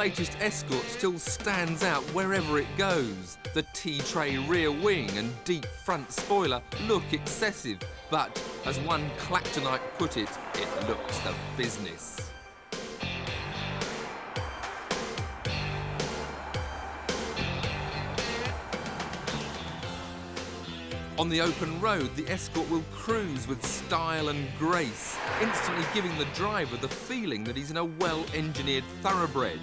latest Escort still stands out wherever it goes. The T-tray rear wing and deep front spoiler look excessive, but as one Clactonite put it, it looks the business. On the open road, the Escort will cruise with style and grace, instantly giving the driver the feeling that he's in a well-engineered thoroughbred.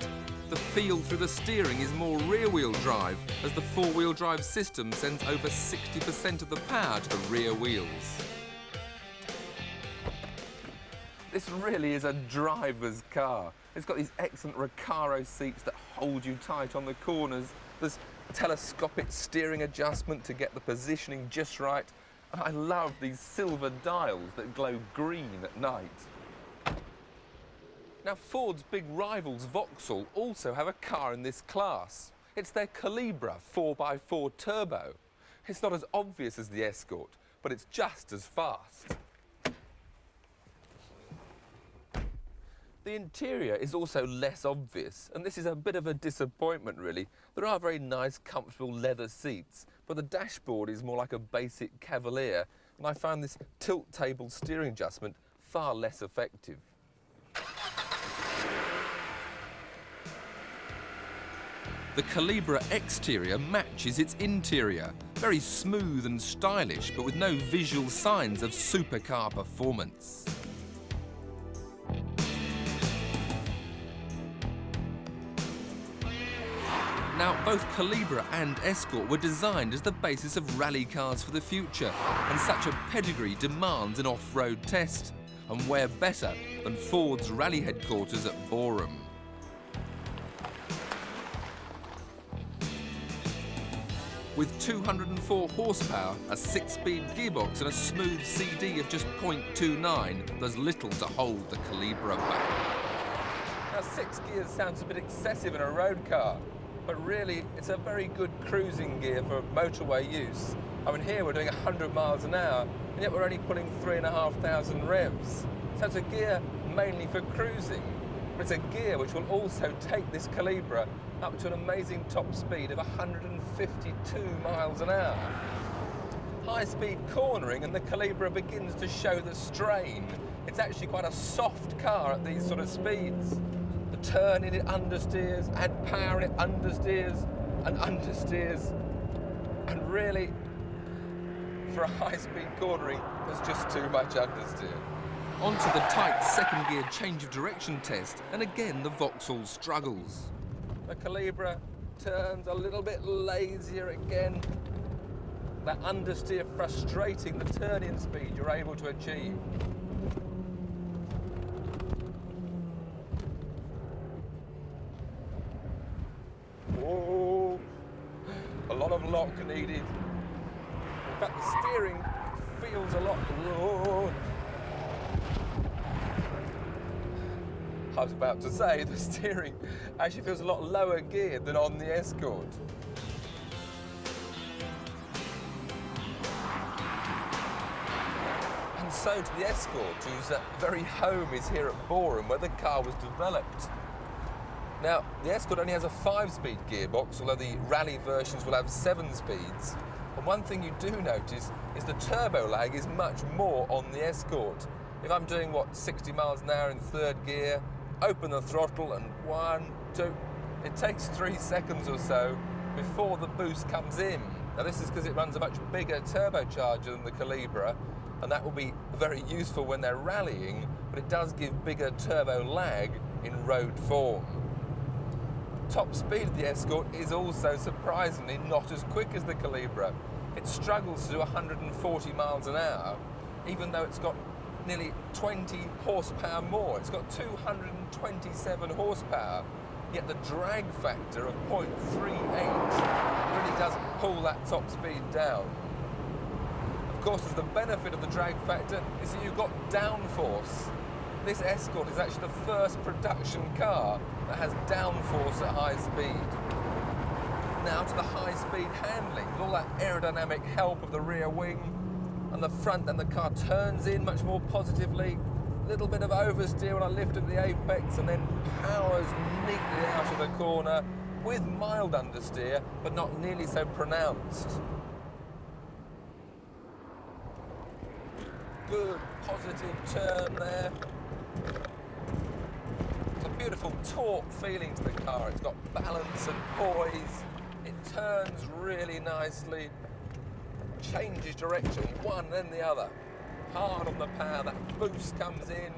The feel through the steering is more rear-wheel drive, as the four-wheel drive system sends over 60% of the power to the rear wheels. This really is a driver's car. It's got these excellent Recaro seats that hold you tight on the corners. There's telescopic steering adjustment to get the positioning just right. And I love these silver dials that glow green at night. Now, Ford's big rivals, Vauxhall, also have a car in this class. It's their Calibra 4x4 Turbo. It's not as obvious as the Escort, but it's just as fast. The interior is also less obvious, and this is a bit of a disappointment, really. There are very nice, comfortable leather seats, but the dashboard is more like a basic Cavalier, and I found this tilt-table steering adjustment far less effective. The Calibra exterior matches its interior. Very smooth and stylish, but with no visual signs of supercar performance. Now, both Calibra and Escort were designed as the basis of rally cars for the future, and such a pedigree demands an off-road test. And where better than Ford's rally headquarters at Boreham. With 204 horsepower, a 6-speed gearbox and a smooth CD of just 0.29, there's little to hold the Calibra back. Now, 6 gears sounds a bit excessive in a road car, but really it's a very good cruising gear for motorway use. I mean, here we're doing 100 miles an hour, and yet we're only pulling 3,500 revs. So it's a gear mainly for cruising, but it's a gear which will also take this Calibra up to an amazing top speed of 152 miles an hour. High-speed cornering and the Calibra begins to show the strain. It's actually quite a soft car at these sort of speeds. The turn in it understeers, add power in it understeers and understeers. And really, for a high-speed cornering, there's just too much understeer. Onto the tight second gear change of direction test, and again the Vauxhall struggles. The Calibra turns a little bit lazier again. That understeer frustrating the turn-in speed you're able to achieve. Whoa, a lot of lock needed. In fact, the steering feels a lot. Whoa. I was about to say, the steering actually feels a lot lower geared than on the Escort. And so to the Escort, whose very home is here at Boreham, where the car was developed. Now, the Escort only has a 5-speed gearbox, although the rally versions will have 7 speeds. And one thing you do notice is the turbo lag is much more on the Escort. If I'm doing, 60 miles an hour in 3rd gear, open the throttle and 1, 2, it takes 3 seconds or so before the boost comes in. Now this is because it runs a much bigger turbocharger than the Calibra, and that will be very useful when they're rallying, but it does give bigger turbo lag in road form. Top speed of the Escort is also surprisingly not as quick as the Calibra. It struggles to do 140 miles an hour, even though it's got nearly 20 horsepower more. It's got 227 horsepower, yet the drag factor of 0.38 really does pull that top speed down. Of course, as the benefit of the drag factor is that you've got downforce. This Escort is actually the first production car that has downforce at high speed. Now to the high-speed handling, with all that aerodynamic help of the rear wing and the front, and the car turns in much more positively. little bit of oversteer when I lift at the apex, and then powers neatly out of the corner with mild understeer, but not nearly so pronounced. Good positive turn there. It's a beautiful torque feeling to the car. It's got balance and poise. It turns really nicely. Changes direction, one then the other. Hard on the power, that boost comes in.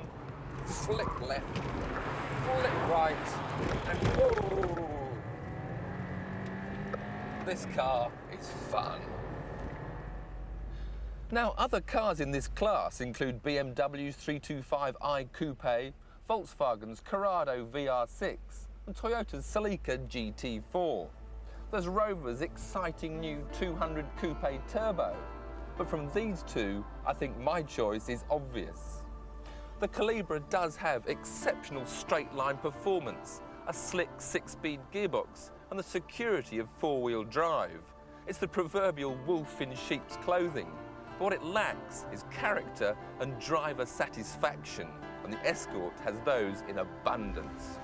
Flick left, flick right, and whoa! This car is fun. Now, other cars in this class include BMW's 325i Coupe, Volkswagen's Corrado VR6, and Toyota's Celica GT4. There's Rover's exciting new 200 Coupe Turbo, but from these two, I think my choice is obvious. The Calibra does have exceptional straight-line performance, a slick 6-speed gearbox, and the security of 4-wheel drive. It's the proverbial wolf in sheep's clothing. But what it lacks is character and driver satisfaction, and the Escort has those in abundance.